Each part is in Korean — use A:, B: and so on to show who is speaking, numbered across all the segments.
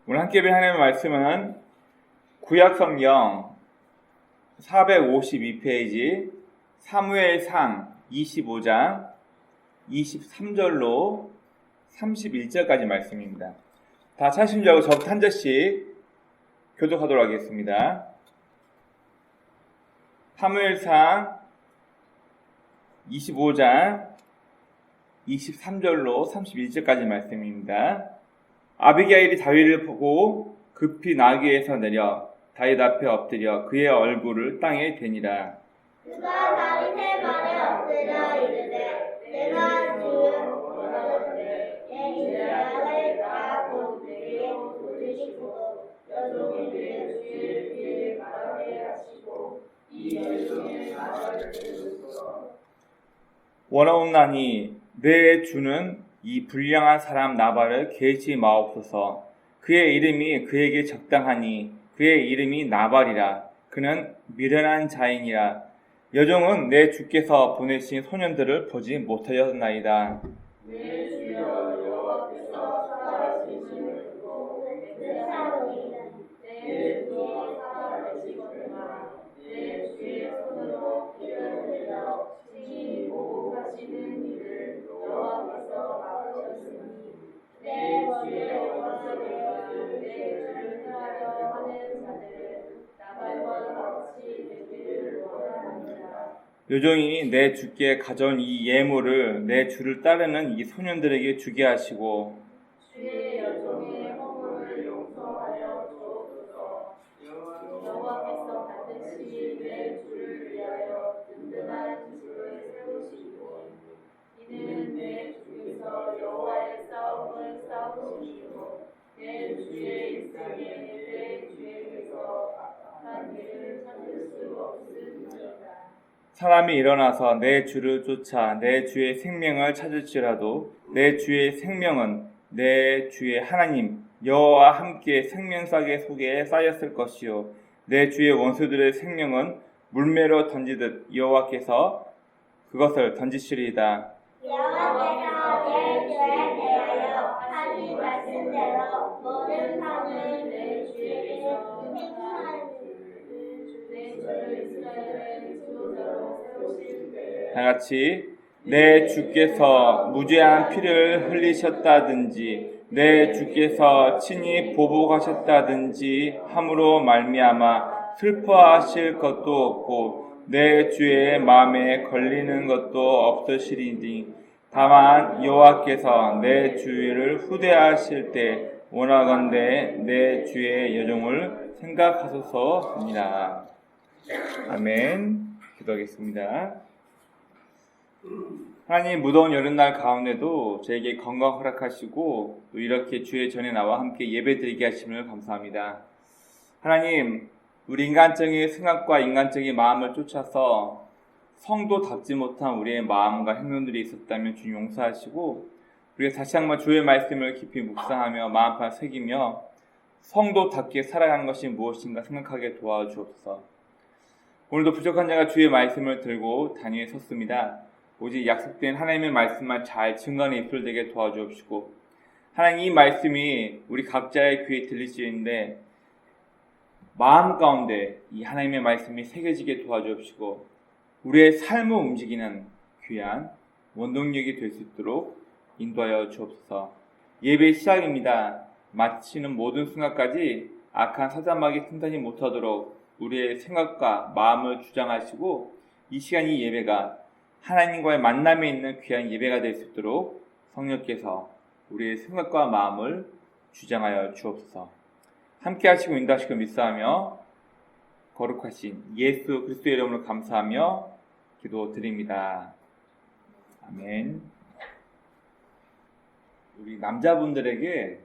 A: 오늘 함께 배울 하나님의 말씀은 구약성경 452페이지 사무엘상 25장 23절로 31절까지 말씀입니다. 다 찾으신 줄 알고 저부터 한 절씩 교독하도록 하겠습니다. 사무엘상 25장 23절로 31절까지 말씀입니다. 아비게일이 다윗을 보고 급히 나귀에서 내려 다윗 앞에 엎드려 그의 얼굴을 땅에 대니라.
B: 그가 다윗의 발에 엎드려 이르되 내가 주를 원하건대 내 죄악을 다 보내게 부르시고 여종의 주의 귀를 말하게 하시고 이 여종의 말을 들으소서.
A: 원하옵나니 내 주는 이 불량한 사람 나발을 계시 마옵소서. 그의 이름이 그에게 적당하니 그의 이름이 나발이라. 그는 미련한 자이니라. 여종은 내 주께서 보내신 소년들을 보지 못하였나이다.
B: 내 주여 여호와께서 살아계심을 듣고 세상에는 내 주여 살아계시거니와 내 주의 손으로 피를 흘려 친히 보호하시는 일을 여호와께서 막으셨으니 내 주의 원수되어 내 주를 행하려 하는 자들은 나발과 같이 되기를 원하노라.
A: 여종이 내 주께 가져온 이 예물을 내 주를 따르는 이 소년들에게 주게 하시고
B: 주의 여종의 허물을 용서하여 주옵소서. 여호와께서 반드시 내 주를 위하여 든든한 집을 세우시고 이는 내 주께서 여호와의 싸움을 싸우시고 내 주의 일생에 내 주에게서 악한 일을 찾을 수 없으리이다.
A: 사람이 일어나서 내 주를 쫓아 내 주의 생명을 찾을지라도 내 주의 생명은 내 주의 하나님 여호와와 함께 생명싸개 속에 쌓였을 것이요 내 주의 원수들의 생명은 물매로 던지듯 여호와께서 그것을 던지시리이다.
B: 여호와께서 내 주에 대하여 하신 말씀대로 모든 상을 내 주에게서 행하는 내 주를 이스라엘의 지도자로 세우실 때에
A: 다 같이 내 주께서 무죄한 피를 흘리셨다든지 내 주께서 친히 보복하셨다든지 함으로 말미암아 슬퍼하실 것도 없고 내 주의 마음에 걸리는 것도 없으시리니 다만 여호와께서 내 주를 후대하실 때 원하건대 내 주의 여종을 생각하소서입니다. 아멘. 기도하겠습니다. 하나님, 무더운 여름날 가운데도 저에게 건강 허락하시고 또 이렇게 주의 전에 나와 함께 예배드리게 하심을 감사합니다. 하나님, 우리 인간적인 생각과 인간적인 마음을 쫓아서 성도답지 못한 우리의 마음과 행동들이 있었다면 주님 용서하시고 우리가 다시 한번 주의 말씀을 깊이 묵상하며 마음판 새기며 성도답게 살아가는 것이 무엇인가 생각하게 도와주옵소서. 오늘도 부족한 자가 주의 말씀을 들고 단위에 섰습니다. 오직 약속된 하나님의 말씀만 잘 증거하는 입술 되게 도와주옵시고 하나님 이 말씀이 우리 각자의 귀에 들릴 수 있는데 마음 가운데 이 하나님의 말씀이 새겨지게 도와주옵시고 우리의 삶을 움직이는 귀한 원동력이 될 수 있도록 인도하여 주옵소서. 예배 시작입니다. 마치는 모든 순간까지 악한 사자마귀 틈타지 못하도록 우리의 생각과 마음을 주장하시고 이 시간 이 예배가 하나님과의 만남에 있는 귀한 예배가 될 수 있도록 성령께서 우리의 생각과 마음을 주장하여 주옵소서. 함께 하시고 인도하시고 믿사하며 거룩하신 예수 그리스도의 이름으로 감사하며 기도드립니다. 아멘. 우리 남자분들에게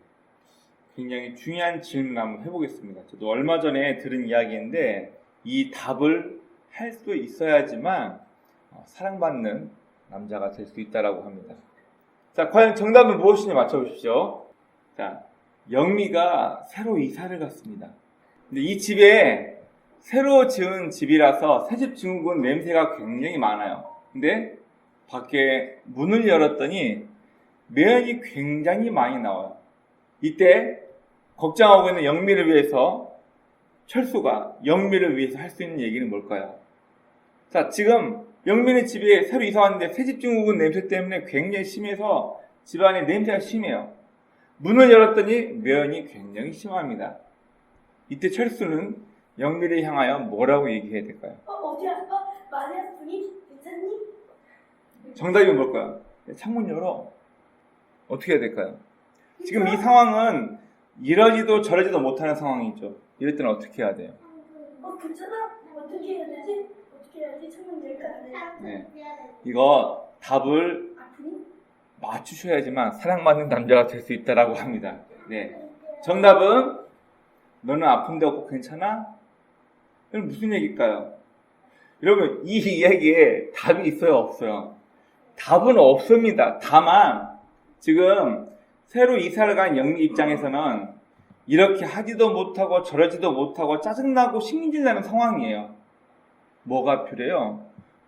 A: 굉장히 중요한 질문 한번 해보겠습니다. 저도 얼마 전에 들은 이야기인데 이 답을 할 수 있어야지만 사랑받는 남자가 될 수 있다라고 합니다. 자, 과연 정답은 무엇인지 맞춰보십시오. 자, 영미가 새로 이사를 갔습니다. 근데 이 집에 새로 지은 집이라서 새집 증후군 냄새가 굉장히 많아요. 근데 밖에 문을 열었더니 매연이 굉장히 많이 나와요. 이때 걱정하고 있는 영미를 위해서 철수가 영미를 위해서 할 수 있는 얘기는 뭘까요? 자, 지금 영미는 집에 새로 이사 왔는데 새집 증후군 냄새 때문에 굉장히 심해서 집안에 냄새가 심해요. 문을 열었더니 매연이 굉장히 심합니다. 이때 철수는 영미를 향하여 뭐라고 얘기해야 될까요?
B: 어디 아파? 많이 아프니? 괜찮니?
A: 정답이 뭘까요? 창문 열어. 어떻게 해야 될까요? 지금 이 상황은 이러지도 저러지도 못하는 상황이죠. 이럴 때는 어떻게 해야 돼요?
B: 괜찮아? 어떻게 해야 되지? 어떻게 해야지? 창문 열까 안 열까?
A: 네. 이거 답을
B: 아프니?
A: 맞추셔야지만 사랑받는 남자가 될 수 있다라고 합니다. 네. 정답은 너는 아픈데 없고 괜찮아? 이건 무슨 얘기일까요? 여러분, 이 이야기에 답이 있어요, 없어요? 답은 없습니다. 다만 지금 새로 이사를 간 영미 입장에서는 이렇게 하지도 못하고 저러지도 못하고 짜증나고 신경질 나는 상황이에요. 뭐가 필요해요?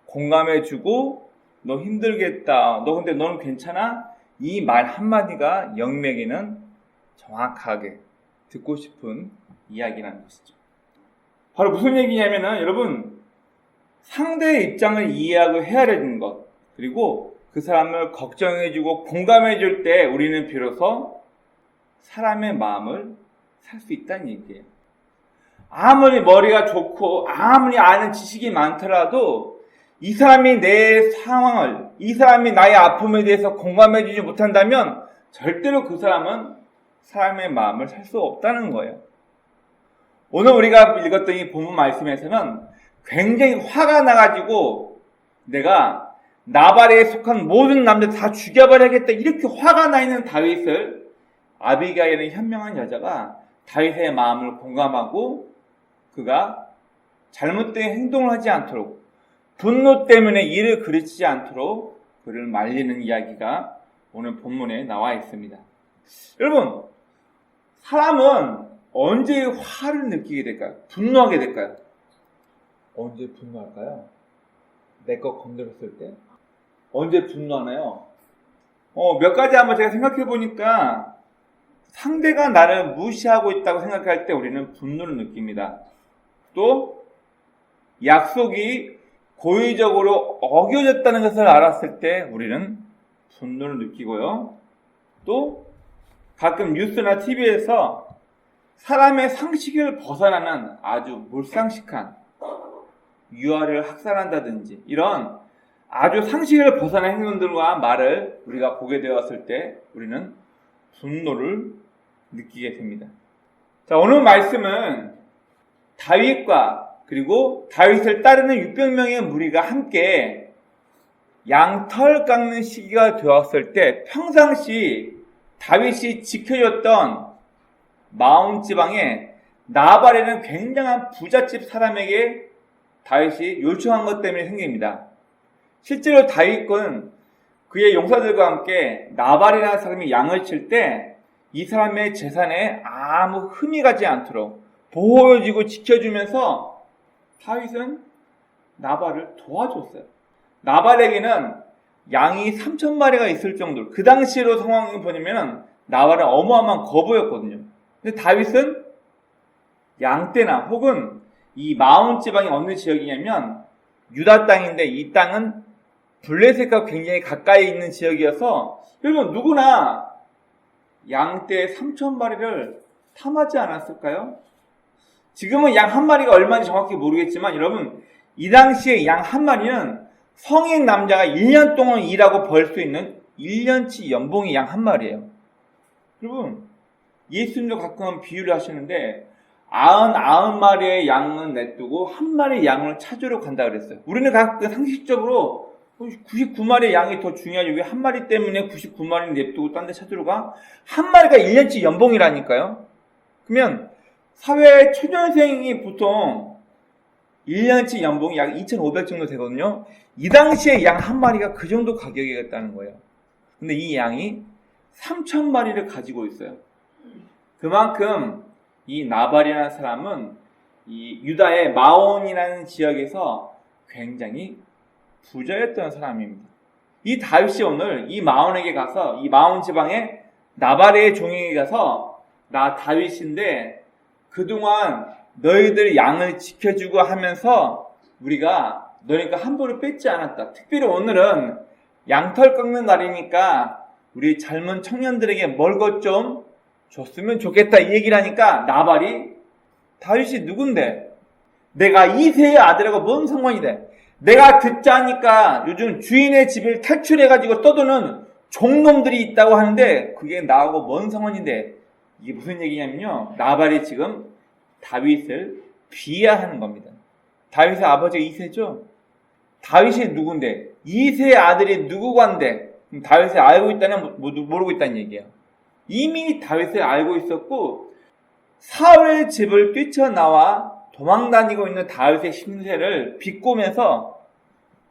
A: 공감해주고 너 힘들겠다. 너 근데 너는 괜찮아? 이 말 한마디가 영미에게는 정확하게 듣고 싶은 이야기라는 것이죠. 바로 무슨 얘기냐면은 여러분 상대의 입장을 이해하고 헤아려주는 것 그리고 그 사람을 걱정해주고 공감해줄 때 우리는 비로소 사람의 마음을 살 수 있다는 얘기예요. 아무리 머리가 좋고 아무리 아는 지식이 많더라도 이 사람이 내 상황을 이 사람이 나의 아픔에 대해서 공감해주지 못한다면 절대로 그 사람은 사람의 마음을 살 수 없다는 거예요. 오늘 우리가 읽었던 이 본문 말씀에서는 굉장히 화가 나가지고 내가 나발에 속한 모든 남자 다 죽여버려야겠다 이렇게 화가 나 있는 다윗을 아비가일은 현명한 여자가 다윗의 마음을 공감하고 그가 잘못된 행동을 하지 않도록 분노 때문에 이를 그르치지 않도록 그를 말리는 이야기가 오늘 본문에 나와 있습니다. 여러분 사람은 언제 화를 느끼게 될까요? 분노하게 될까요? 언제 분노할까요? 내 거 건드렸을 때? 언제 분노하나요? 몇 가지 한번 제가 생각해 보니까 상대가 나를 무시하고 있다고 생각할 때 우리는 분노를 느낍니다. 또 약속이 고의적으로 어겨졌다는 것을 알았을 때 우리는 분노를 느끼고요. 또 가끔 뉴스나 TV에서 사람의 상식을 벗어나는 아주 몰상식한 유아를 학살한다든지 이런 아주 상식을 벗어난 행동들과 말을 우리가 보게 되었을 때 우리는 분노를 느끼게 됩니다. 자, 오늘 말씀은 다윗과 그리고 다윗을 따르는 600명의 무리가 함께 양털 깎는 시기가 되었을 때 평상시 다윗이 지켜줬던 마온 지방에 나발에는 굉장한 부잣집 사람에게 다윗이 요청한 것 때문에 생깁니다. 실제로 다윗은 그의 용사들과 함께 나발이라는 사람이 양을 칠 때 이 사람의 재산에 아무 흠이 가지 않도록 보호해주고 지켜주면서 다윗은 나발을 도와줬어요. 나발에게는 양이 3,000마리가 있을 정도로 그 당시로 상황을 보냐면 나발은 어마어마한 거부였거든요. 근데 다윗은 양떼나 혹은 이 마온 지방이 어느 지역이냐면 유다 땅인데 이 땅은 블레셋과 굉장히 가까이 있는 지역이어서 여러분 누구나 양떼 3,000마리를 탐하지 않았을까요? 지금은 양 한 마리가 얼마인지 정확히 모르겠지만 여러분 이 당시에 양 한 마리는 성인 남자가 1년 동안 일하고 벌 수 있는 1년치 연봉이 양 한 마리예요. 여러분 예수님도 가끔 비유를 하시는데 99마리의 양은 냅두고 한 마리 양을 찾으러 간다 그랬어요. 우리는 가끔 상식적으로 99마리의 양이 더 중요하지 왜 한 마리 때문에 99마리를 냅두고 딴 데 찾으러 가? 한 마리가 1년치 연봉이라니까요. 그러면 사회 초년생이 보통 1년치 연봉이 약 2,500 정도 되거든요. 이 당시에 양 한 마리가 그 정도 가격이었다는 거예요. 근데 이 양이 3,000마리를 가지고 있어요. 그만큼 이 나발이라는 사람은 이 유다의 마온이라는 지역에서 굉장히 부자였던 사람입니다. 이 다윗이 오늘 이 마온에게 가서 이 마온 지방의 나발의 종에게 가서 나 다윗인데 그동안 너희들 양을 지켜주고 하면서 우리가 너희가 함부로 뺏지 않았다. 특별히 오늘은 양털 깎는 날이니까 우리 젊은 청년들에게 뭘 것 좀 줬으면 좋겠다 이 얘기를 하니까 나발이 다윗이 누군데? 내가 이새의 아들하고 뭔 상관이 돼? 내가 듣자니까 요즘 주인의 집을 탈출해가지고 떠도는 종놈들이 있다고 하는데 그게 나하고 뭔 상관인데 이게 무슨 얘기냐면요. 나발이 지금 다윗을 비하하는 겁니다. 다윗의 아버지가 이새죠? 다윗이 누군데? 이새의 아들이 누구간데? 다윗을 알고 있다는 모르고 있다는 얘기예요. 이미 다윗을 알고 있었고 사울의 집을 뛰쳐나와 도망다니고 있는 다윗의 신세를 비꼬면서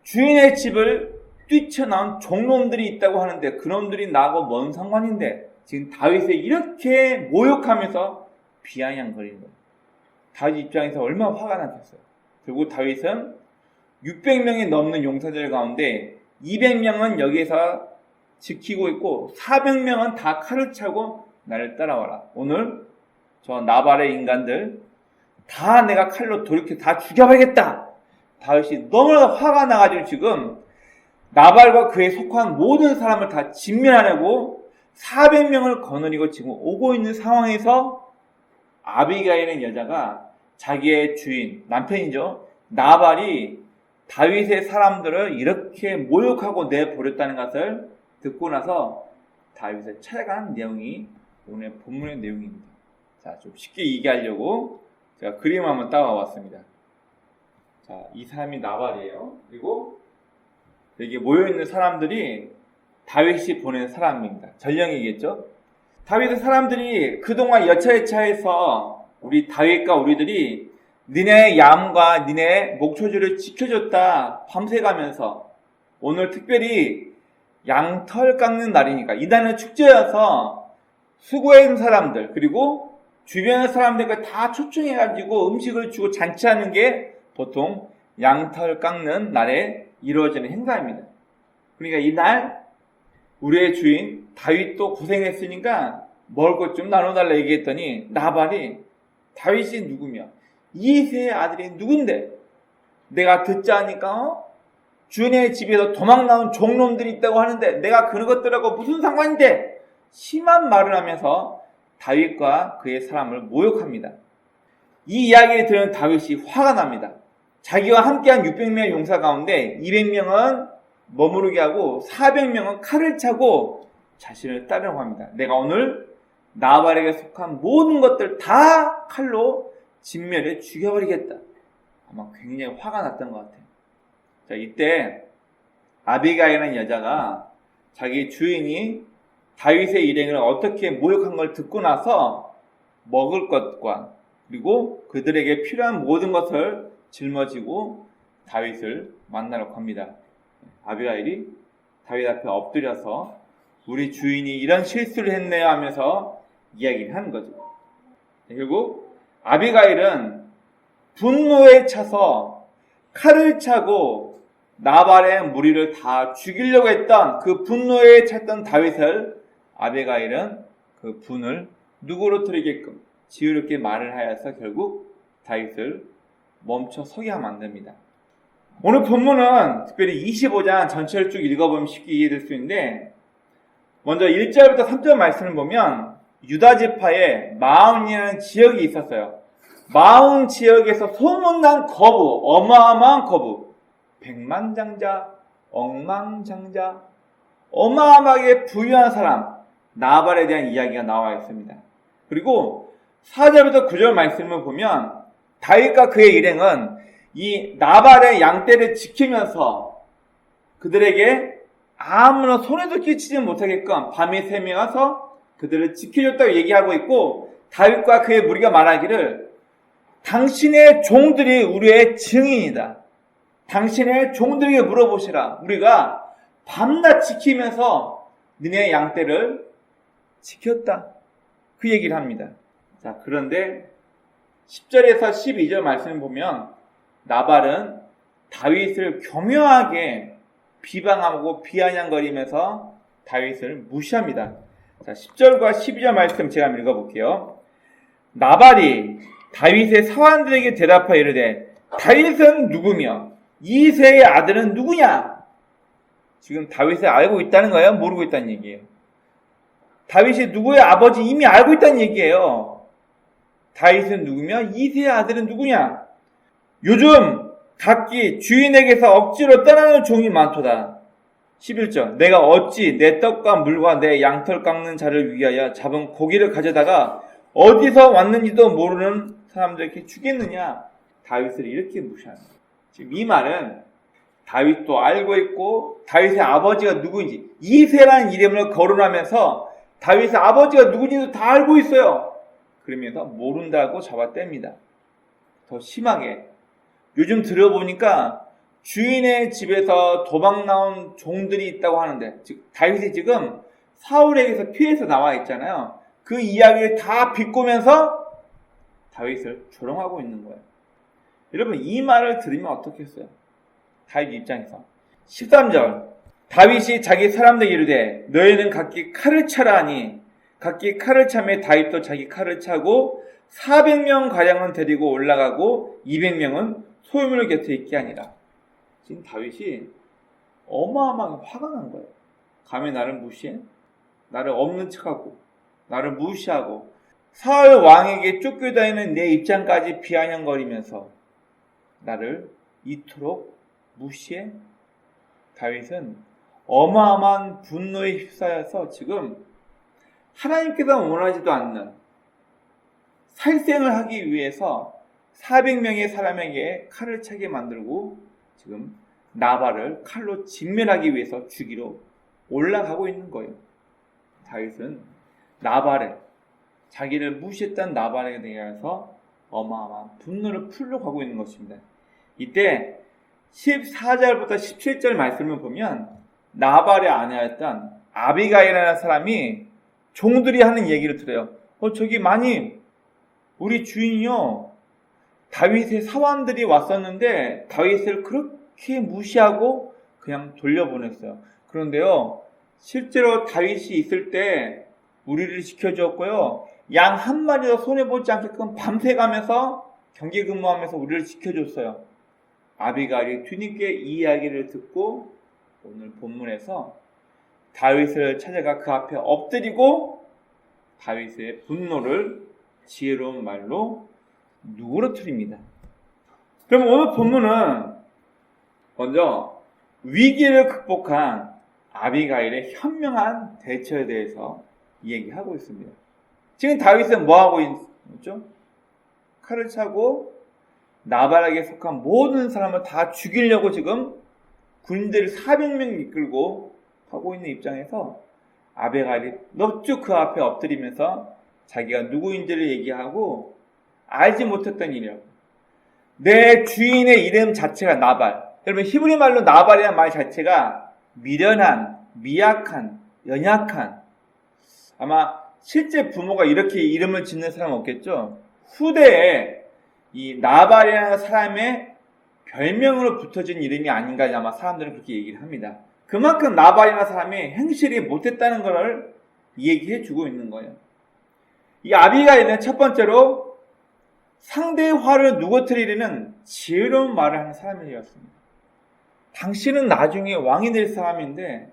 A: 주인의 집을 뛰쳐나온 종놈들이 있다고 하는데 그놈들이 나하고 뭔 상관인데 지금 다윗을 이렇게 모욕하면서 비아냥거리는 거예요. 다윗 입장에서 얼마나 화가 났겠어요. 결국 다윗은 600명이 넘는 용사들 가운데 200명은 여기에서 지키고 있고 400명은 다 칼을 차고 나를 따라와라. 오늘 저 나발의 인간들 다 내가 칼로 돌이켜 다 죽여버리겠다. 다윗이 너무나 화가 나가지고 지금 나발과 그에 속한 모든 사람을 다 진멸하려고 400명을 거느리고 지금 오고 있는 상황에서 아비가일은 여자가 자기의 주인, 남편이죠. 나발이 다윗의 사람들을 이렇게 모욕하고 내버렸다는 것을 듣고 나서 다윗을 찾아간 내용이 오늘 본문의 내용입니다. 자, 좀 쉽게 이해하려고 제가 그림 한번 따와봤습니다. 자, 이 사람이 나발이에요. 그리고 여기 모여있는 사람들이 다윗이 보낸 사람입니다. 전령이겠죠? 다윗의 사람들이 그동안 여차여차해서 우리 다윗과 우리들이 니네 양과 니네 목초지를 지켜줬다 밤새가면서 오늘 특별히 양털 깎는 날이니까 이날은 축제여서 수고한 사람들 그리고 주변의 사람들과 다 초청해가지고 음식을 주고 잔치하는 게 보통 양털 깎는 날에 이루어지는 행사입니다. 그러니까 이날 우리의 주인 다윗도 고생했으니까 먹을 것 좀 나눠달라 얘기했더니 나발이 다윗이 누구며 이새의 아들이 누군데 내가 듣자 하니까 주인의 집에서 도망 나온 종놈들이 있다고 하는데 내가 그런 것들하고 무슨 상관인데 심한 말을 하면서 다윗과 그의 사람을 모욕합니다. 이 이야기를 들은 다윗이 화가 납니다. 자기와 함께한 600명의 용사 가운데 200명은 머무르게 하고 400명은 칼을 차고 자신을 따르려고 합니다. 내가 오늘 나발에게 속한 모든 것들 다 칼로 진멸해 죽여버리겠다. 아마 굉장히 화가 났던 것 같아요. 자, 이때 아비가일이라는 여자가 자기 주인이 다윗의 일행을 어떻게 모욕한 걸 듣고 나서 먹을 것과 그리고 그들에게 필요한 모든 것을 짊어지고 다윗을 만나러 갑니다. 아비가일이 다윗 앞에 엎드려서 우리 주인이 이런 실수를 했네요 하면서 이야기를 하는 거죠. 결국 아비가일은 분노에 차서 칼을 차고 나발의 무리를 다 죽이려고 했던 그 분노에 찼던 다윗을 아비가일은 그 분을 누구로 틀리게끔 지혜롭게 말을 하여서 결국 다윗을 멈춰 서게 만듭니다. 오늘 본문은 특별히 25장 전체를 쭉 읽어보면 쉽게 이해될 수 있는데 먼저 1절부터 3절 말씀을 보면 유다 지파에 마온이라는 지역이 있었어요. 마온 지역에서 소문난 거부, 어마어마한 거부, 백만장자, 억만장자, 어마어마하게 부유한 사람 나발에 대한 이야기가 나와 있습니다. 그리고 4절부터 9절 말씀을 보면 다윗과 그의 일행은 이 나발의 양떼를 지키면서 그들에게 아무런 손해도 끼치지 못하게끔 밤에 새면서 그들을 지켜줬다고 얘기하고 있고 다윗과 그의 무리가 말하기를 당신의 종들이 우리의 증인이다. 당신의 종들에게 물어보시라. 우리가 밤낮 지키면서 너네 양떼를 지켰다. 그 얘기를 합니다. 자, 그런데 10절에서 12절 말씀을 보면 나발은 다윗을 교묘하게 비방하고 비아냥거리면서 다윗을 무시합니다. 자, 10절과 12절 말씀 제가 한번 읽어볼게요. 나발이 다윗의 사환들에게 대답하여 이르되 다윗은 누구며 이새의 아들은 누구냐? 지금 다윗을 알고 있다는 거예요? 모르고 있다는 얘기예요? 다윗이 누구의 아버지 이미 알고 있다는 얘기예요. 다윗은 누구며 이새의 아들은 누구냐? 요즘 각기 주인에게서 억지로 떠나는 종이 많도다. 11절 내가 어찌 내 떡과 물과 내 양털 깎는 자를 위하여 잡은 고기를 가져다가 어디서 왔는지도 모르는 사람들에게 주겠느냐? 다윗을 이렇게 무시하는 거예요. 지금 이 말은 다윗도 알고 있고 다윗의 아버지가 누구인지 이새라는 이름을 거론하면서 다윗의 아버지가 누구인지도 다 알고 있어요. 그러면서 모른다고 잡아뗍니다. 더 심하게 요즘 들어보니까 주인의 집에서 도망 나온 종들이 있다고 하는데 다윗이 지금 사울에게서 피해서 나와 있잖아요. 그 이야기를 다 비꼬면서 다윗을 조롱하고 있는 거예요. 여러분 이 말을 들으면 어떻겠어요? 다윗 입장에서 13절 다윗이 자기 사람들에게 이르되 너희는 각기 칼을 차라 하니 각기 칼을 차매 다윗도 자기 칼을 차고 400명 가량은 데리고 올라가고 200명은 소유물 곁에 있게 하니라. 지금 다윗이 어마어마하게 화가 난 거예요. 감히 나를 무시해? 나를 없는 척하고 나를 무시하고 사울 왕에게 쫓겨다니는 내 입장까지 비아냥거리면서 나를 이토록 무시해? 다윗은 어마어마한 분노에 휩싸여서 지금 하나님께서 원하지도 않는 살생을 하기 위해서 400명의 사람에게 칼을 차게 만들고 지금 나발을 칼로 진멸하기 위해서 죽이러 올라가고 있는 거예요. 다윗은 나발에 자기를 무시했던 나발에 대해서 어마어마한 분노를 풀려고 하고 있는 것입니다. 이때 14절부터 17절 말씀을 보면 나발의 아내였던 아비가일이라는 사람이 종들이 하는 얘기를 들어요. 저기 마님 우리 주인이요 다윗의 사환들이 왔었는데 다윗을 그렇게 무시하고 그냥 돌려보냈어요. 그런데요 실제로 다윗이 있을 때 우리를 지켜주었고요 양 한 마리도 손해보지 않게끔 밤새 가면서 경계 근무하면서 우리를 지켜줬어요. 아비가일이 뒤늦게 이 이야기를 듣고 오늘 본문에서 다윗을 찾아가 그 앞에 엎드리고 다윗의 분노를 지혜로운 말로 누그러뜨립니다. 그럼 오늘 본문은 먼저 위기를 극복한 아비가일의 현명한 대처에 대해서 얘기하고 있습니다. 지금 다윗은 뭐하고 있죠? 칼을 차고 나발에게 속한 모든 사람을 다 죽이려고 지금 군대를 400명 이끌고 하고 있는 입장에서 아비가일이 넙죽 그 앞에 엎드리면서 자기가 누구인지를 얘기하고 알지 못했던 일이라고. 내 주인의 이름 자체가 나발. 여러분 히브리 말로 나발이라는 말 자체가 미련한, 미약한, 연약한. 아마 실제 부모가 이렇게 이름을 짓는 사람은 없겠죠. 후대에 이 나발이라는 사람의 별명으로 붙어진 이름이 아닌가 아마 사람들은 그렇게 얘기를 합니다. 그만큼 나발이라는 사람이 행실이 못했다는 것을 얘기해 주고 있는 거예요. 이 아비가일은 첫 번째로 상대의 화를 누그러뜨리려는 지혜로운 말을 하는 사람이었습니다. 당신은 나중에 왕이 될 사람인데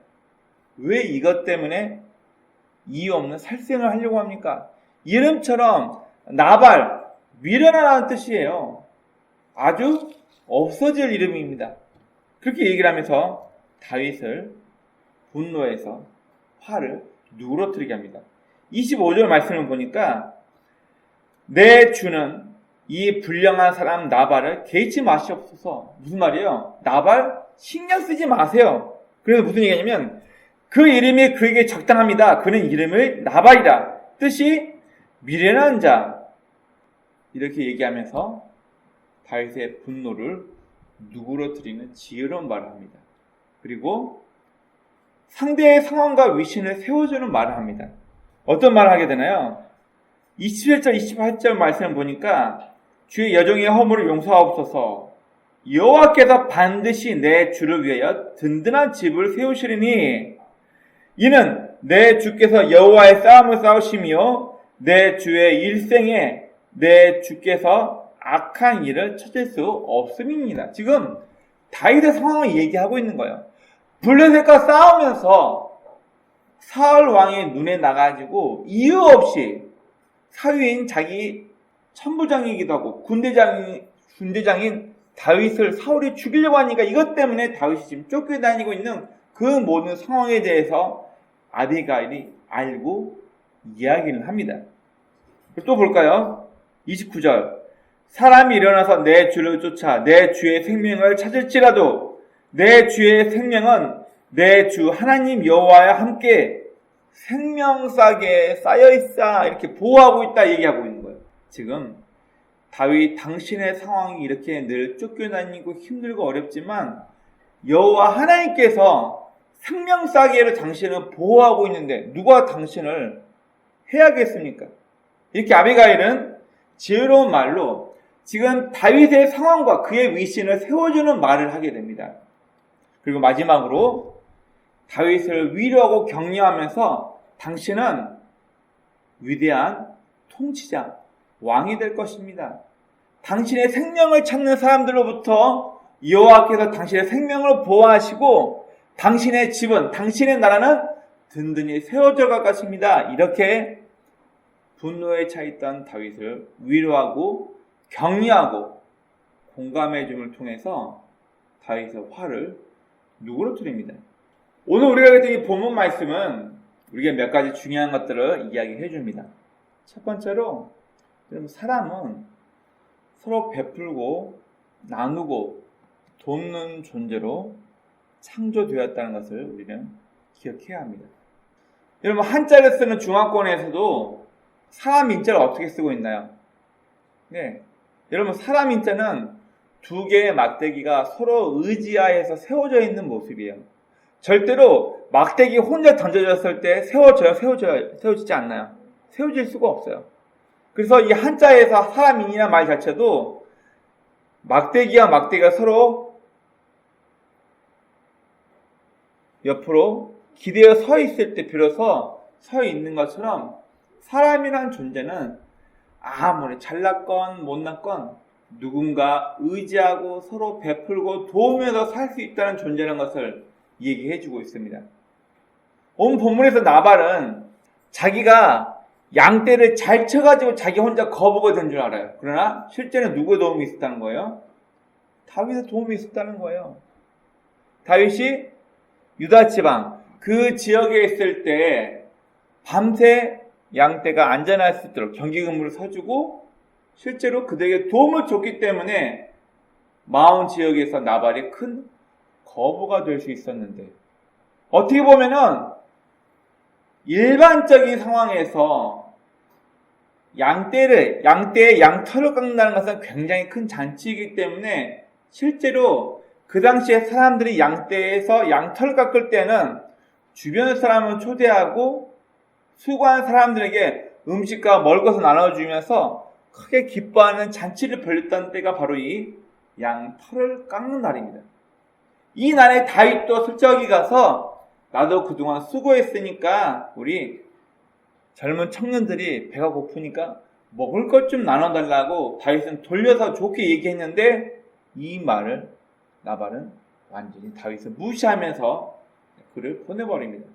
A: 왜 이것 때문에 이유 없는 살생을 하려고 합니까? 이름처럼 나발, 미련하다는 뜻이에요. 아주 없어질 이름입니다. 그렇게 얘기를 하면서 다윗을 분노해서 화를 누그러뜨리게 합니다. 25절 말씀을 보니까 내 주는 이 불량한 사람 나발을 개의치 마시옵소서. 무슨 말이에요? 나발 신경 쓰지 마세요. 그래서 무슨 얘기냐면 그 이름이 그에게 적당합니다. 그는 이름을 나발이라. 뜻이 미련한 자. 이렇게 얘기하면서 다윗의 분노를 누그러뜨리는 지혜로운 말을 합니다. 그리고 상대의 상황과 위신을 세워주는 말을 합니다. 어떤 말을 하게 되나요? 27절, 28절 말씀을 보니까 주의 여종의 허물을 용서하옵소서. 여호와께서 반드시 내 주를 위하여 든든한 집을 세우시리니 이는 내 주께서 여호와의 싸움을 싸우시며 내 주의 일생에 내 주께서 악한 일을 찾을 수 없음입니다. 지금 다윗의 상황을 얘기하고 있는 거예요. 블레셋과 싸우면서 사울 왕의 눈에 나가지고 이유 없이 사위인 자기 천부장이기도 하고 군대장인 다윗을 사울이 죽이려고 하니까 이것 때문에 다윗이 지금 쫓겨다니고 있는 그 모든 상황에 대해서 아비가일이 알고 이야기를 합니다. 또 볼까요? 29절. 사람이 일어나서 내 주를 쫓아 내 주의 생명을 찾을지라도 내 주의 생명은 내 주 하나님 여호와와 함께 생명싸게 쌓여있사 이렇게 보호하고 있다 얘기하고 있는 거예요. 지금 다윗 당신의 상황이 이렇게 늘 쫓겨다니고 힘들고 어렵지만 여호와 하나님께서 생명싸게로 당신을 보호하고 있는데 누가 당신을 해야겠습니까? 이렇게 아비가일은 지혜로운 말로 지금 다윗의 상황과 그의 위신을 세워주는 말을 하게 됩니다. 그리고 마지막으로 다윗을 위로하고 격려하면서 당신은 위대한 통치자, 왕이 될 것입니다. 당신의 생명을 찾는 사람들로부터 여호와께서 당신의 생명을 보호하시고 당신의 집은, 당신의 나라는 든든히 세워져 갈 것입니다. 이렇게 분노에 차 있던 다윗을 위로하고 격려하고 공감해 줌을 통해서 다윗의 화를 누그러뜨립니다. 오늘 우리가 했던 이 본문 말씀은 우리가 몇 가지 중요한 것들을 이야기해 줍니다. 첫 번째로 사람은 서로 베풀고 나누고 돕는 존재로 창조되었다는 것을 우리는 기억해야 합니다. 여러분, 한자를 쓰는 중화권에서도 사람 인자를 어떻게 쓰고 있나요? 네, 여러분, 사람 인자는 두 개의 막대기가 서로 의지하에서 세워져 있는 모습이에요. 절대로 막대기 혼자 던져졌을 때 세워지지 않나요? 세워질 수가 없어요. 그래서 이 한자에서 사람인이라는 말 자체도 막대기와 막대기가 서로 옆으로 기대어 서 있을 때 비로소 서 있는 것처럼 사람이란 존재는 아무리 잘났건 못났건 누군가 의지하고 서로 베풀고 도우면서 살 수 있다는 존재라는 것을 얘기해주고 있습니다. 오늘 본문에서 나발은 자기가 양떼를 잘 쳐가지고 자기 혼자 거부가 된 줄 알아요. 그러나 실제는 누구의 도움이 있었다는 거예요? 다윗의 도움이 있었다는 거예요. 다윗이 유다 지방 그 지역에 있을 때 밤새 양떼가 안전할 수 있도록 경계근무를 서주고 실제로 그들에게 도움을 줬기 때문에 마온 지역에서 나발이 큰 거부가 될 수 있었는데, 어떻게 보면은 일반적인 상황에서 양떼의 양털을 깎는다는 것은 굉장히 큰 잔치이기 때문에 실제로 그 당시에 사람들이 양떼에서 양털을 깎을 때는 주변 사람을 초대하고 수고한 사람들에게 음식과 먹을 것을 나눠주면서 크게 기뻐하는 잔치를 벌였던 때가 바로 이 양털을 깎는 날입니다. 이 날에 다윗도 슬쩍이 가서 나도 그동안 수고했으니까 우리 젊은 청년들이 배가 고프니까 먹을 것 좀 나눠달라고 다윗은 돌려서 좋게 얘기했는데 이 말을 나발은 완전히 다윗을 무시하면서 그를 보내버립니다.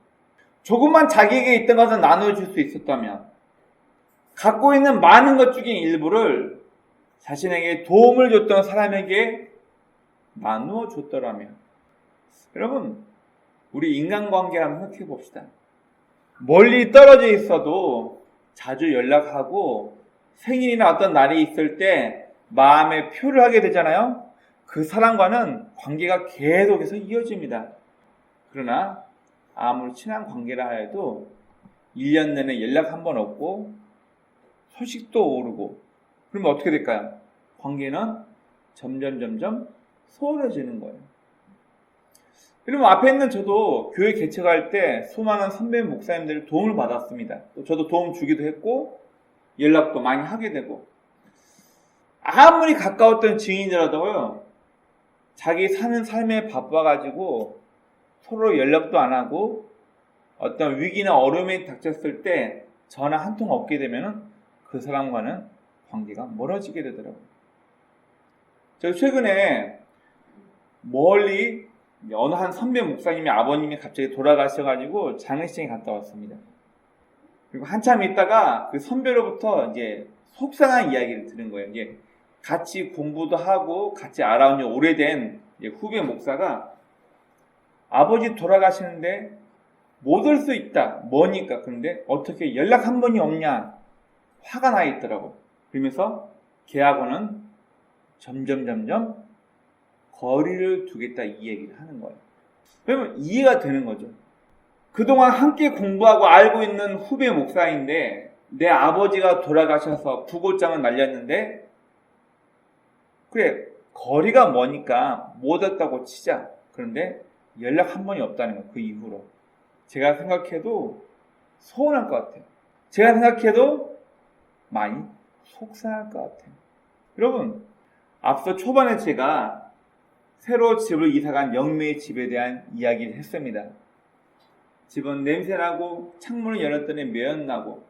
A: 조금만 자기에게 있던 것을 나눠줄 수 있었다면, 갖고 있는 많은 것 중에 일부를 자신에게 도움을 줬던 사람에게 나누어 줬더라면, 여러분, 우리 인간관계를 한번 생각해 봅시다. 멀리 떨어져 있어도 자주 연락하고 생일이나 어떤 날이 있을 때 마음의 표를 하게 되잖아요. 그 사람과는 관계가 계속해서 이어집니다. 그러나 아무리 친한 관계라 해도 1년 내내 연락 한 번 없고 소식도 오르고 그러면 어떻게 될까요? 관계는 점점 소홀해지는 거예요. 여러분, 앞에 있는 저도 교회 개척할 때 수많은 선배 목사님들 도움을 받았습니다. 또 저도 도움 주기도 했고 연락도 많이 하게 되고, 아무리 가까웠던 지인이라도요, 자기 사는 삶에 바빠가지고 서로 연락도 안 하고 어떤 위기나 어려움이 닥쳤을 때 전화 한 통 없게 되면은 그 사람과는 관계가 멀어지게 되더라고요. 제가 최근에 멀리 어느 한 선배 목사님의 아버님이 갑자기 돌아가셔가지고 장례식장에 갔다 왔습니다. 그리고 한참 있다가 그 선배로부터 이제 속상한 이야기를 들은 거예요. 이제 같이 공부도 하고 같이 알아온 지 오래된 후배 목사가 아버지 돌아가시는데 못 올 수 있다. 뭐니까. 그런데 어떻게 연락 한 번이 없냐. 화가 나 있더라고. 그러면서 걔하고는 점점 거리를 두겠다 이 얘기를 하는 거예요. 그러면 이해가 되는 거죠. 그동안 함께 공부하고 알고 있는 후배 목사인데 내 아버지가 돌아가셔서 부고장을 날렸는데 그래 거리가 머니까 못 왔다고 치자. 그런데 연락 한 번이 없다는 거예요. 그 이후로. 제가 생각해도 서운할 것 같아요. 제가 생각해도 많이 속상할 것 같아요. 여러분, 앞서 초반에 제가 새로 집을 이사간 영매의 집에 대한 이야기를 했습니다. 집은 냄새나고 창문을 열었더니 매연나고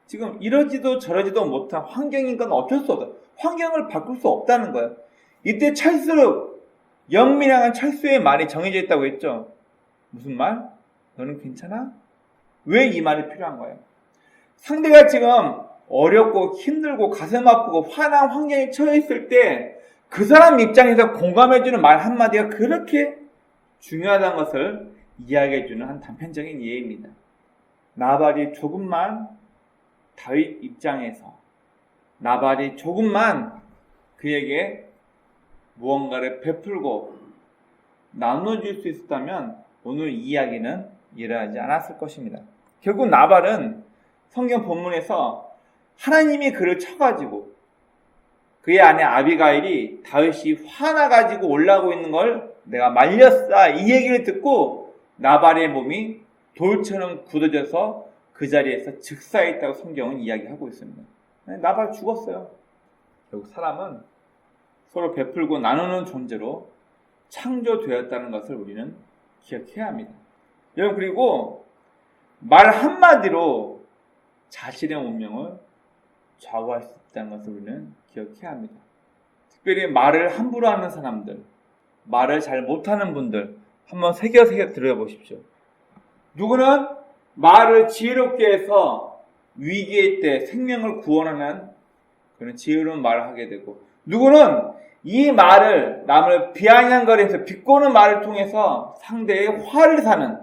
A: 지금 이러지도 저러지도 못한 환경인 건 어쩔 수 없다. 환경을 바꿀 수 없다는 거예요. 이때 찰수록 영미랑은 찰수의 말이 정해져 있다고 했죠. 무슨 말? 너는 괜찮아? 왜 이 말이 필요한 거예요? 상대가 지금 어렵고 힘들고 가슴 아프고 화난 환경에 처해 있을 때 그 사람 입장에서 공감해주는 말 한마디가 그렇게 중요하다는 것을 이야기해주는 한 단편적인 예입니다. 나발이 조금만 다윗 입장에서 나발이 조금만 그에게 무언가를 베풀고 나눠줄 수 있었다면 오늘 이야기는 일어나지 않았을 것입니다. 결국 나발은 성경 본문에서 하나님이 그를 쳐가지고 그의 아내 아비가일이 다윗이 화나가지고 올라오고 있는 걸 내가 말렸다 이 얘기를 듣고 나발의 몸이 돌처럼 굳어져서 그 자리에서 즉사했다고 성경은 이야기하고 있습니다. 나발 죽었어요. 결국 사람은 서로 베풀고 나누는 존재로 창조되었다는 것을 우리는 기억해야 합니다. 여러분 그리고 말 한마디로 자신의 운명을 좌우할 수 있다는 것을 우리는 기억해야 합니다. 특별히 말을 함부로 하는 사람들, 말을 잘 못하는 분들 한번 새겨 들어보십시오. 누구는 말을 지혜롭게 해서 위기의 때 생명을 구원하는 그런 지혜로운 말을 하게 되고 누구는 이 말을 남을 비아냥거리면서 비꼬는 말을 통해서 상대의 화를 사는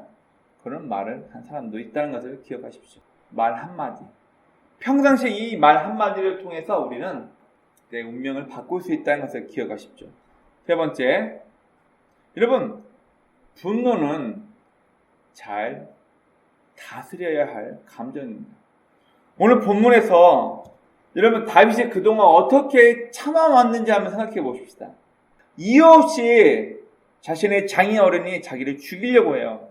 A: 그런 말을 한 사람도 있다는 것을 기억하십시오. 말 한마디. 평상시에 이 말 한마디를 통해서 우리는 내 운명을 바꿀 수 있다는 것을 기억하십시오. 세 번째, 여러분 분노는 잘 다스려야 할 감정입니다. 오늘 본문에서 여러분 다윗이 그동안 어떻게 참아왔는지 한번 생각해 보십시다. 이유 없이 자신의 장인 어른이 자기를 죽이려고 해요.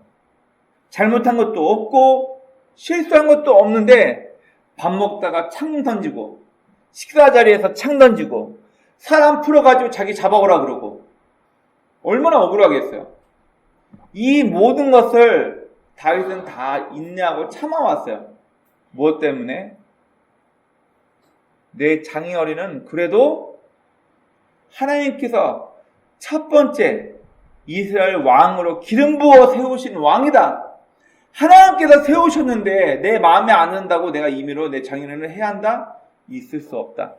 A: 잘못한 것도 없고 실수한 것도 없는데 밥 먹다가 창 던지고 식사 자리에서 창 던지고 사람 풀어가지고 자기 잡아오라 그러고 얼마나 억울하겠어요. 이 모든 것을 다윗은 다 인내하고 참아왔어요. 무엇 때문에? 내 장인어른은 그래도 하나님께서 첫 번째 이스라엘 왕으로 기름 부어 세우신 왕이다. 하나님께서 세우셨는데 내 마음에 안 든다고 내가 임의로 내 장인어른을 해야 한다? 있을 수 없다.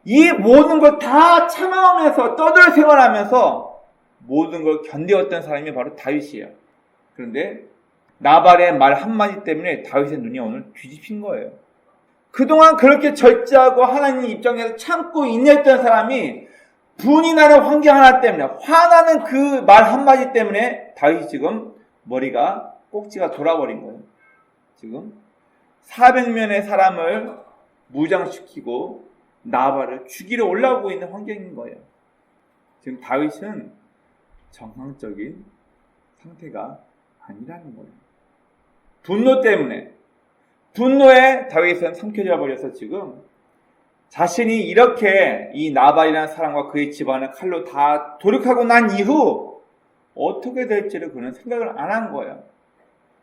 A: 이 모든 걸 다 참아오면서 떠들 생활하면서 모든 걸 견뎌왔던 사람이 바로 다윗이에요. 그런데 나발의 말 한마디 때문에 다윗의 눈이 오늘 뒤집힌 거예요. 그동안 그렇게 절제하고 하나님 입장에서 참고 인내했던 사람이 분이 나는 환경 하나 때문에 화나는 그 말 한마디 때문에 다윗이 지금 머리가 꼭지가 돌아버린 거예요. 지금 400명의 사람을 무장시키고 나발을 죽이러 올라오고 있는 환경인 거예요. 지금 다윗은 정상적인 상태가 아니라는 거예요. 분노 때문에 분노에 다윗은 삼켜져 버려서 지금 자신이 이렇게 이 나발이라는 사람과 그의 집안을 칼로 다 도륙하고 난 이후 어떻게 될지를 그는 생각을 안 한 거예요.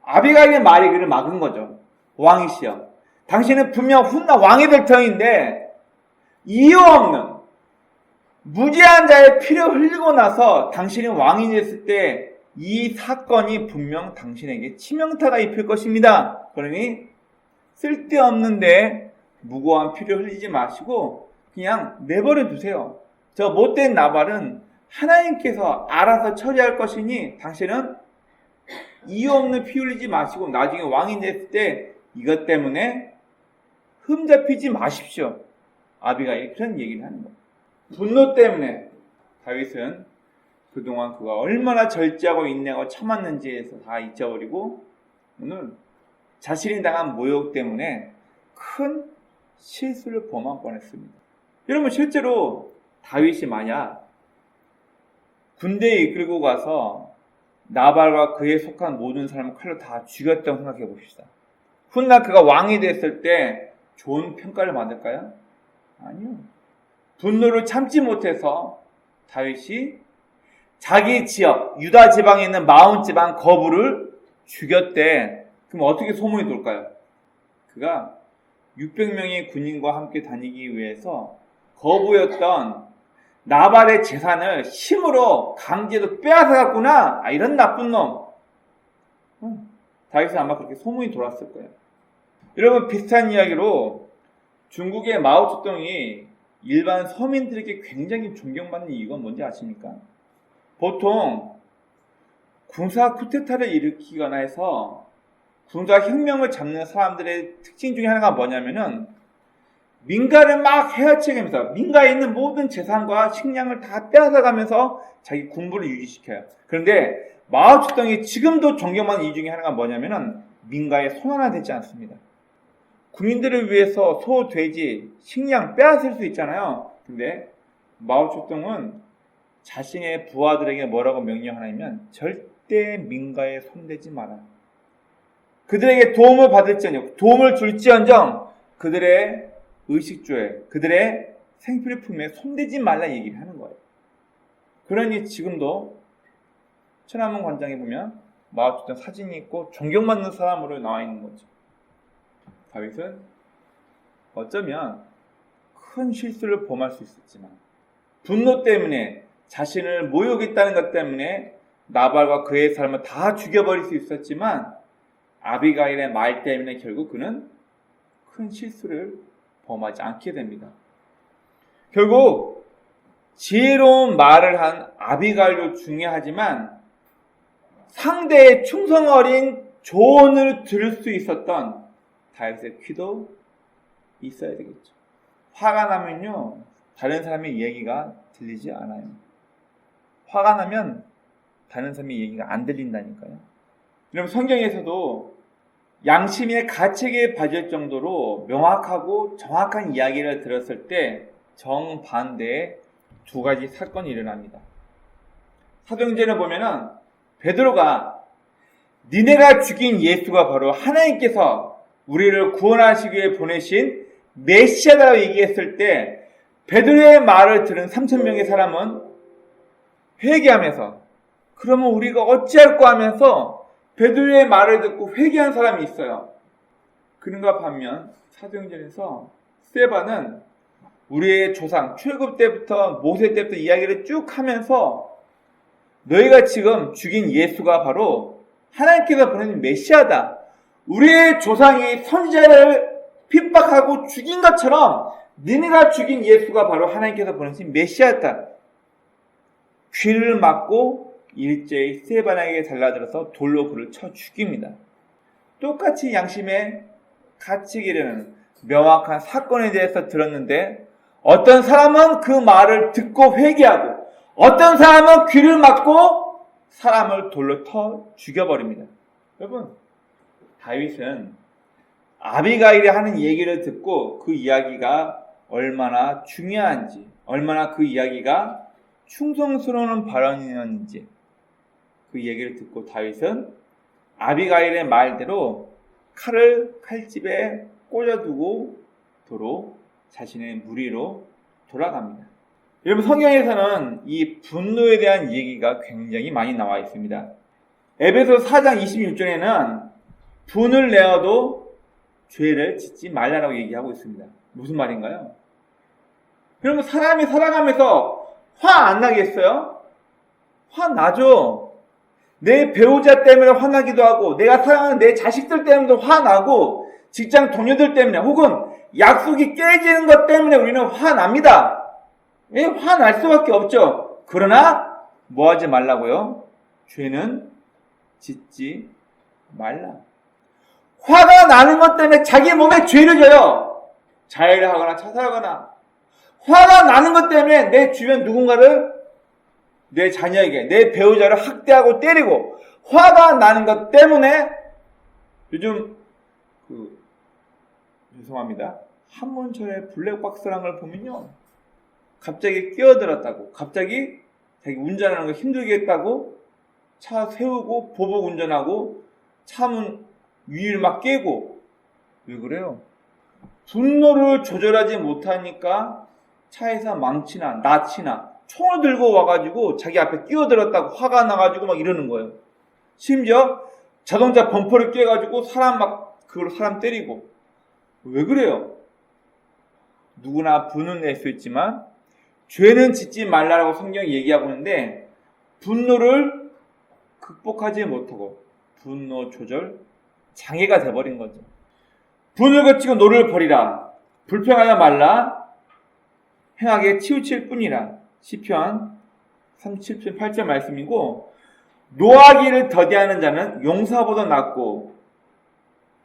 A: 아비가일의 말이 그를 막은 거죠. 왕이시여, 당신은 분명 훗날 왕이 될 터인데 이유 없는 무지한 자의 피를 흘리고 나서 당신이 왕이 됐을 때 이 사건이 분명 당신에게 치명타가 입힐 것입니다. 그러니 쓸데없는데 무고한 피를 흘리지 마시고 그냥 내버려 두세요. 저 못된 나발은 하나님께서 알아서 처리할 것이니 당신은 이유 없는 피 흘리지 마시고 나중에 왕이 됐을 때 이것 때문에 흠잡히지 마십시오. 아비가일이 그런 얘기를 하는 거예요. 분노 때문에 다윗은 그동안 그가 얼마나 절제하고 인내하고 참았는지에서 다 잊어버리고 오늘 자신이 당한 모욕 때문에 큰 실수를 범할 뻔했습니다. 여러분, 실제로 다윗이 만약 군대에 이끌고 가서 나발과 그에 속한 모든 사람을 칼로 다 죽였다고 생각해 봅시다. 훗날 그가 왕이 됐을 때 좋은 평가를 받을까요? 아니요. 분노를 참지 못해서 다윗이 자기 지역 유다 지방에 있는 마온 지방 거부를 죽였대. 그럼 어떻게 소문이 돌까요? 그가 600명의 군인과 함께 다니기 위해서 거부였던 나발의 재산을 힘으로 강제로 빼앗아갔구나. 이런 나쁜 놈. 다윗은 아마 그렇게 소문이 돌았을 거예요. 여러분, 비슷한 이야기로 중국의 마오쩌둥이 일반 서민들에게 굉장히 존경받는 이유가 뭔지 아십니까? 보통 군사 쿠데타를 일으키거나 해서 군사 혁명을 잡는 사람들의 특징 중에 하나가 뭐냐면은 민가를 막 헤엄치면서 민가에 있는 모든 재산과 식량을 다 빼앗아가면서 자기 군부를 유지시켜요. 그런데 마오쩌둥이 지금도 존경받는 이유 중에 하나가 뭐냐면은 민가에 손 하나 대지 않습니다. 군인들을 위해서 소, 돼지, 식량 빼앗을 수 있잖아요. 근데 마오쩌둥은 자신의 부하들에게 뭐라고 명령하냐면 절대 민가에 손대지 마라. 그들에게 도움을 받을지언정, 도움을 줄지언정 그들의 의식주에, 그들의 생필품에 손대지 말라 얘기를 하는 거예요. 그러니 지금도 천안문 관장에 보면 마오쩌둥 사진이 있고 존경받는 사람으로 나와 있는 거죠. 다윗은 어쩌면 큰 실수를 범할 수 있었지만 분노 때문에 자신을 모욕했다는 것 때문에 나발과 그의 삶을 다 죽여버릴 수 있었지만 아비가일의 말 때문에 결국 그는 큰 실수를 범하지 않게 됩니다. 결국 지혜로운 말을 한 아비가일도 중요하지만 상대의 충성 어린 조언을 들을 수 있었던 다윗의 귀도 있어야 되겠죠. 화가 나면요, 다른 사람의 얘기가 들리지 않아요. 화가 나면 다른 사람의 얘기가 안 들린다니까요. 여러분, 성경에서도 양심의 가책에 빠질 정도로 명확하고 정확한 이야기를 들었을 때 정반대의 두 가지 사건이 일어납니다. 사도행전을 보면은 베드로가 니네가 죽인 예수가 바로 하나님께서 우리를 구원하시기 위해 보내신 메시아라고 얘기했을 때 베드로의 말을 들은 3,000명의 사람은 회개하면서 그러면 우리가 어찌할까 하면서 베드로의 말을 듣고 회개한 사람이 있어요. 그런가 반면 사도행전에서 스데반은 우리의 조상 출애굽 때부터 모세 때부터 이야기를 쭉 하면서 너희가 지금 죽인 예수가 바로 하나님께서 보내는 메시아다. 우리의 조상이 선지자를 핍박하고 죽인 것처럼 너희가 죽인 예수가 바로 하나님께서 보내신 메시아다. 귀를 막고 일제히 스데반에게 달라들어서 돌로 그를 쳐 죽입니다. 똑같이 양심의 가책이 이르는 명확한 사건에 대해서 들었는데 어떤 사람은 그 말을 듣고 회개하고 어떤 사람은 귀를 막고 사람을 돌로 터 죽여버립니다. 여러분, 다윗은 아비가일이 하는 얘기를 듣고 그 이야기가 얼마나 중요한지, 얼마나 그 이야기가 충성스러운 발언이었는지 그 얘기를 듣고 다윗은 아비가일의 말대로 칼을 칼집에 꽂아두고 도로 자신의 무리로 돌아갑니다. 여러분, 성경에서는 이 분노에 대한 얘기가 굉장히 많이 나와 있습니다. 에베소 4장 26절에는 분을 내어도 죄를 짓지 말라라고 얘기하고 있습니다. 무슨 말인가요? 그러면 사람이 살아가면서 화 안 나겠어요? 화 나죠. 내 배우자 때문에 화나기도 하고, 내가 사랑하는 내 자식들 때문에도 화나고, 직장 동료들 때문에, 혹은 약속이 깨지는 것 때문에 우리는 화납니다. 왜? 화날 수밖에 없죠. 그러나 뭐 하지 말라고요? 죄는 짓지 말라. 화가 나는 것 때문에 자기 몸에 죄를 져요. 자해를 하거나 자살하거나. 화가 나는 것 때문에 내 주변 누군가를, 내 자녀에게, 내 배우자를 학대하고 때리고, 화가 나는 것 때문에 요즘 죄송합니다. 한문철의 블랙박스라는 걸 보면요, 갑자기 끼어들었다고, 갑자기 자기 운전하는 거 힘들게 했다고 차 세우고 보복 운전하고 차문 위를 막 깨고. 왜 그래요? 분노를 조절하지 못하니까 차에서 망치나 낫이나 총을 들고 와가지고 자기 앞에 끼어들었다고 화가 나가지고 막 이러는 거예요. 심지어 자동차 범퍼를 깨가지고 그걸 사람 때리고. 왜 그래요? 누구나 분은 낼 수 있지만 죄는 짓지 말라라고 성경이 얘기하고 있는데, 분노를 극복하지 못하고 분노 조절 장애가 돼버린 거죠. 분을 거치고 노를 버리라. 불평하여 말라. 행하게 치우칠 뿐이라. 시편 37편 8절 말씀이고, 노하기를 더디하는 자는 용사보다 낫고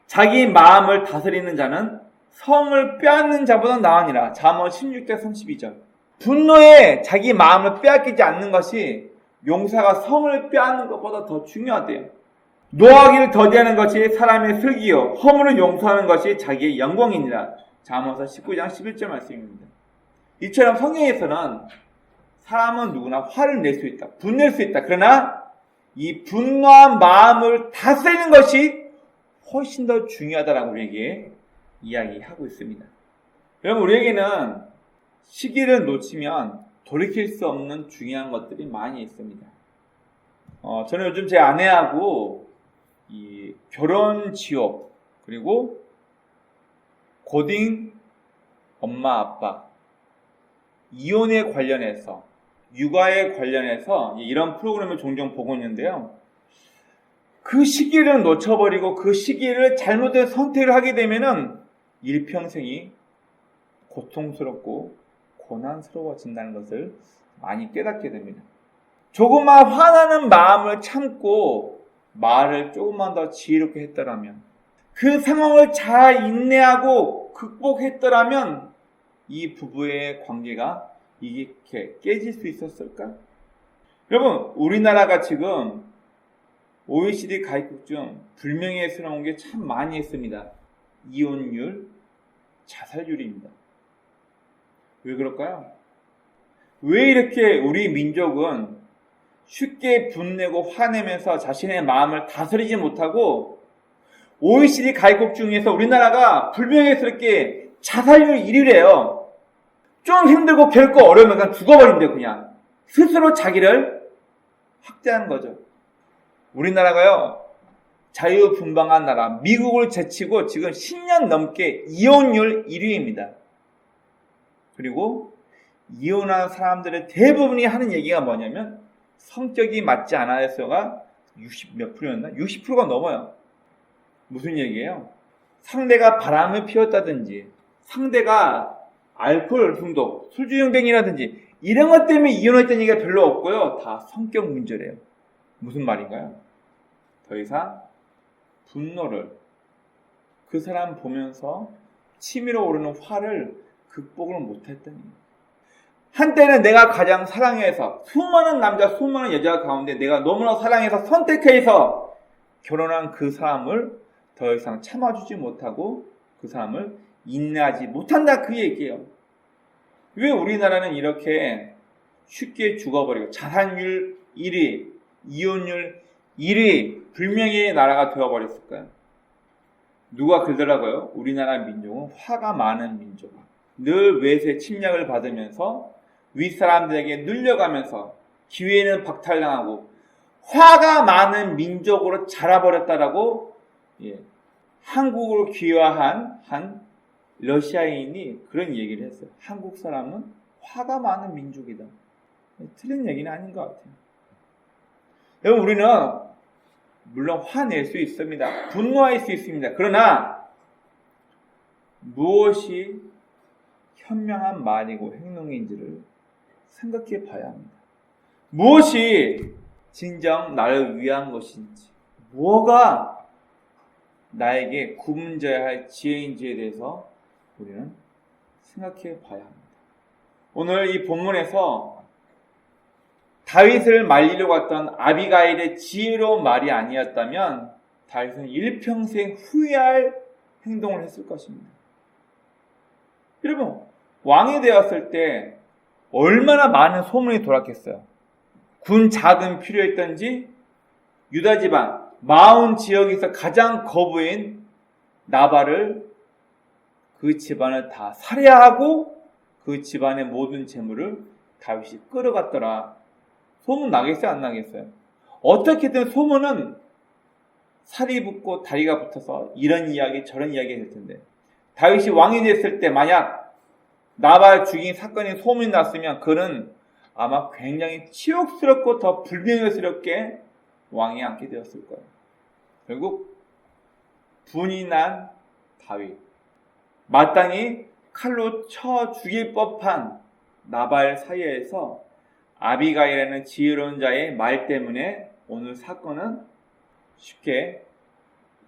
A: 자기 마음을 다스리는 자는 성을 빼앗는 자보다 나으니라. 잠언 16절 32절. 분노에 자기 마음을 빼앗기지 않는 것이 용사가 성을 빼앗는 것보다 더 중요하대요. 노하기를 더디하는 것이 사람의 슬기요, 허물을 용서하는 것이 자기의 영광이니라. 잠언서 19장 11절 말씀입니다. 이처럼 성경에서는 사람은 누구나 화를 낼 수 있다, 분낼 수 있다. 그러나 이 분노한 마음을 다스리는 것이 훨씬 더 중요하다라고 우리에게 이야기하고 있습니다. 여러분, 우리에게는 시기를 놓치면 돌이킬 수 없는 중요한 것들이 많이 있습니다. 저는 요즘 제 아내하고 이 결혼 지옥, 그리고 고딩 엄마 아빠, 이혼에 관련해서, 육아에 관련해서 이런 프로그램을 종종 보고 있는데요. 그 시기를 놓쳐버리고 그 시기를 잘못된 선택을 하게 되면은 일평생이 고통스럽고 고난스러워진다는 것을 많이 깨닫게 됩니다. 조금만 화나는 마음을 참고 말을 조금만 더 지혜롭게 했더라면, 그 상황을 잘 인내하고 극복했더라면 이 부부의 관계가 이렇게 깨질 수 있었을까? 여러분, 우리나라가 지금 OECD 가입국 중 불명예스러운 게 참 많이 있습니다. 이혼율, 자살률입니다. 왜 그럴까요? 왜 이렇게 우리 민족은 쉽게 분내고 화내면서 자신의 마음을 다스리지 못하고 OECD 가입국 중에서 우리나라가 불명예스럽게 자살률 1위래요. 좀 힘들고 결코 어려우면 그냥 죽어버린대요. 그냥 스스로 자기를 학대하는 거죠. 우리나라가요, 자유분방한 나라 미국을 제치고 지금 10년 넘게 이혼율 1위입니다. 그리고 이혼한 사람들의 대부분이 하는 얘기가 뭐냐면 성격이 맞지 않아서가 60몇 프로였나? 60%가 넘어요. 무슨 얘기예요? 상대가 바람을 피웠다든지, 상대가 알코올 중독, 술주정뱅이라든지 이런 것 때문에 이혼했다는 얘기가 별로 없고요. 다 성격 문제래요. 무슨 말인가요? 더 이상 분노를, 그 사람 보면서 치밀어 오르는 화를 극복을 못했다니. 한때는 내가 가장 사랑해서 수많은 남자, 수많은 여자 가운데 내가 너무나 사랑해서 선택해서 결혼한 그 사람을 더 이상 참아주지 못하고 그 사람을 인내하지 못한다, 그 얘기예요. 왜 우리나라는 이렇게 쉽게 죽어버리고 자살률 1위, 이혼율 1위, 불명예의 나라가 되어버렸을까요? 누가 그러더라고요. 우리나라 민족은 화가 많은 민족, 늘 외세 침략을 받으면서 윗사람들에게 눌려가면서 기회는 박탈당하고 화가 많은 민족으로 자라버렸다라고 한국으로 귀화한 한 러시아인이 그런 얘기를 했어요. 한국 사람은 화가 많은 민족이다. 틀린 얘기는 아닌 것 같아요. 여러분, 우리는 물론 화낼 수 있습니다. 분노할 수 있습니다. 그러나 무엇이 현명한 말이고 행동인지를 생각해 봐야 합니다. 무엇이 진정 나를 위한 것인지, 뭐가 나에게 구분져야 할 지혜인지에 대해서 우리는 생각해 봐야 합니다. 오늘 이 본문에서 다윗을 말리려고 했던 아비가일의 지혜로운 말이 아니었다면 다윗은 일평생 후회할 행동을 했을 것입니다. 여러분, 왕이 되었을 때 얼마나 많은 소문이 돌았겠어요. 군 자금 필요했던지 유다 지방 마온 지역에서 가장 거부인 나발을 그 집안을 다 살해하고 그 집안의 모든 재물을 다윗이 끌어갔더라. 소문 나겠어요? 안 나겠어요? 어떻게든 소문은 살이 붙고 다리가 붙어서 이런 이야기 저런 이야기 될 텐데, 다윗이 왕이 됐을 때 만약 나발 죽인 사건이 소문이 났으면 그는 아마 굉장히 치욕스럽고 더 불명예스럽게 왕이 앉게 되었을 거예요. 결국 분이 난 다윗, 마땅히 칼로 쳐 죽일 법한 나발 사이에서 아비가일이라는 지혜로운 자의 말 때문에 오늘 사건은 쉽게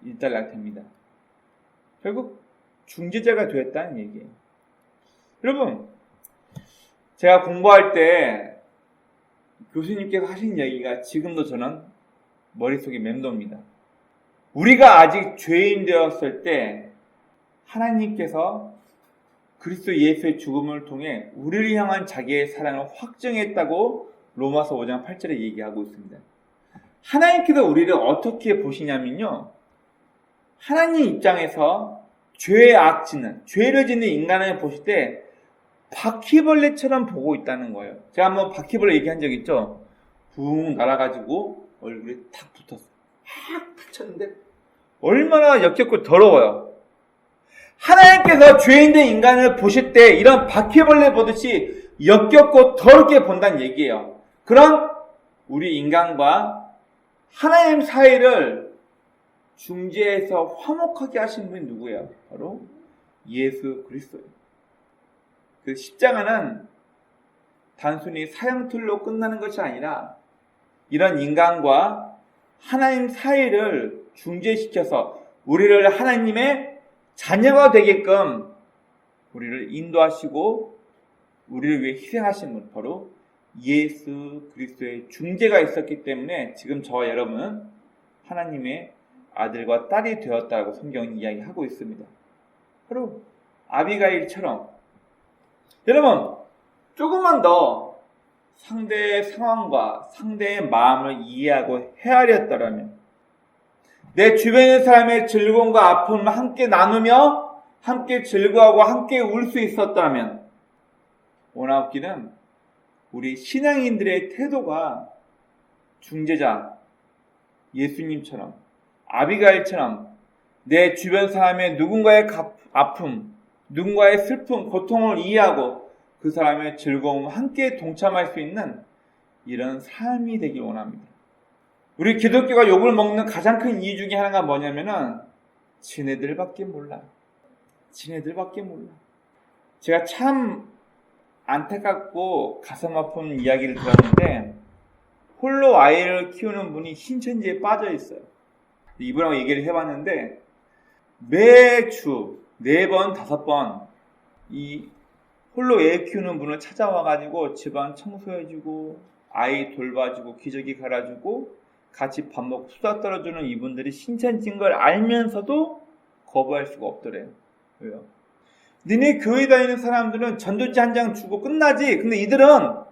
A: 일단락됩니다. 결국 중재자가 되었다는 얘기예요. 여러분, 제가 공부할 때 교수님께서 하신 얘기가 지금도 저는 머릿속에 맴돕니다. 우리가 아직 죄인 되었을 때 하나님께서 그리스도 예수의 죽음을 통해 우리를 향한 자기의 사랑을 확증했다고 로마서 5장 8절에 얘기하고 있습니다. 하나님께서 우리를 어떻게 보시냐면요, 하나님 입장에서 죄의 악지는, 죄를 짓는 인간을 보실 때 바퀴벌레처럼 보고 있다는 거예요. 제가 한번 바퀴벌레 얘기한 적 있죠? 붕 날아가지고 얼굴에 탁 붙었어요. 팍 붙였는데 얼마나 역겹고 더러워요. 하나님께서 죄인된 인간을 보실 때 이런 바퀴벌레 보듯이 역겹고 더럽게 본다는 얘기예요. 그런 우리 인간과 하나님 사이를 중재해서 화목하게 하신 분이 누구예요? 바로 예수 그리스도예요. 그 십자가는 단순히 사형틀로 끝나는 것이 아니라 이런 인간과 하나님 사이를 중재시켜서 우리를 하나님의 자녀가 되게끔 우리를 인도하시고 우리를 위해 희생하신 분, 바로 예수 그리스도의 중재가 있었기 때문에 지금 저와 여러분은 하나님의 아들과 딸이 되었다고 성경은 이야기하고 있습니다. 바로 아비가일처럼. 여러분, 조금만 더 상대의 상황과 상대의 마음을 이해하고 헤아렸더라면, 내 주변의 사람의 즐거움과 아픔을 함께 나누며 함께 즐거워하고 함께 울 수 있었다면, 원하옵기는 우리 신앙인들의 태도가 중재자 예수님처럼, 아비가일처럼 내 주변 사람의 누군가의 아픔, 누군가의 슬픔, 고통을 이해하고 그 사람의 즐거움을 함께 동참할 수 있는 이런 삶이 되길 원합니다. 우리 기독교가 욕을 먹는 가장 큰 이유 중에 하나가 뭐냐면은 지네들밖에 몰라. 지네들밖에 몰라. 제가 참 안타깝고 가슴 아픈 이야기를 들었는데, 홀로 아이를 키우는 분이 신천지에 빠져 있어요. 이분하고 얘기를 해봤는데 매주 4번, 5번 이 홀로 애 키우는 분을 찾아와가지고 집안 청소해주고 아이 돌봐주고 기저귀 갈아주고 같이 밥 먹고 수다 떨어주는 이분들이 신천지인 걸 알면서도 거부할 수가 없더래요. 왜요? 니네 교회 다니는 사람들은 전도지 한 장 주고 끝나지. 근데 이들은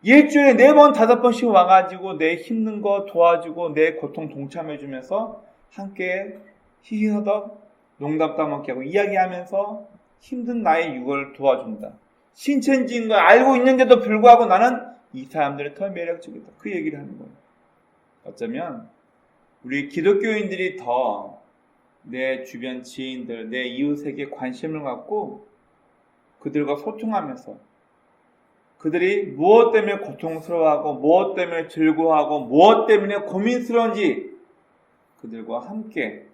A: 일주일에 4번, 5번씩 와가지고 내 힘든 거 도와주고 내 고통 동참해주면서 함께 히히허덕 농담 따먹게 하고 이야기하면서 힘든 나의 육아를 도와준다. 신천지인 걸 알고 있는데도 불구하고 나는 이 사람들이 더 매력적이다. 그 얘기를 하는 거예요. 어쩌면 우리 기독교인들이 더 내 주변 지인들, 내 이웃에게 관심을 갖고 그들과 소통하면서 그들이 무엇 때문에 고통스러워하고 무엇 때문에 즐거워하고 무엇 때문에 고민스러운지 그들과 함께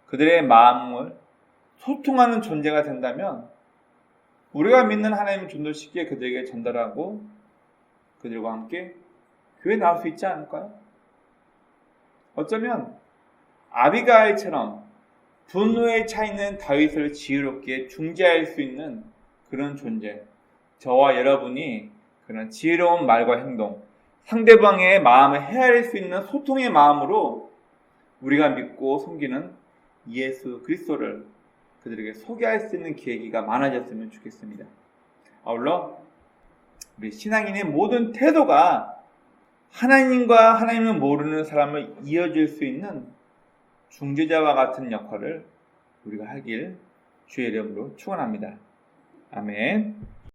A: 그들의 마음을 소통하는 존재가 된다면 우리가 믿는 하나님을 좀 더 쉽게 그들에게 전달하고 그들과 함께 교회에 나올 수 있지 않을까요? 어쩌면 아비가일처럼 분노에 차 있는 다윗을 지혜롭게 중재할 수 있는 그런 존재, 저와 여러분이 그런 지혜로운 말과 행동, 상대방의 마음을 헤아릴 수 있는 소통의 마음으로 우리가 믿고 섬기는 예수 그리스도를 그들에게 소개할 수 있는 계기가 많아졌으면 좋겠습니다. 아울러 우리 신앙인의 모든 태도가 하나님과 하나님을 모르는 사람을 이어줄 수 있는 중재자와 같은 역할을 우리가 하길 주의 이름으로 축원합니다. 아멘.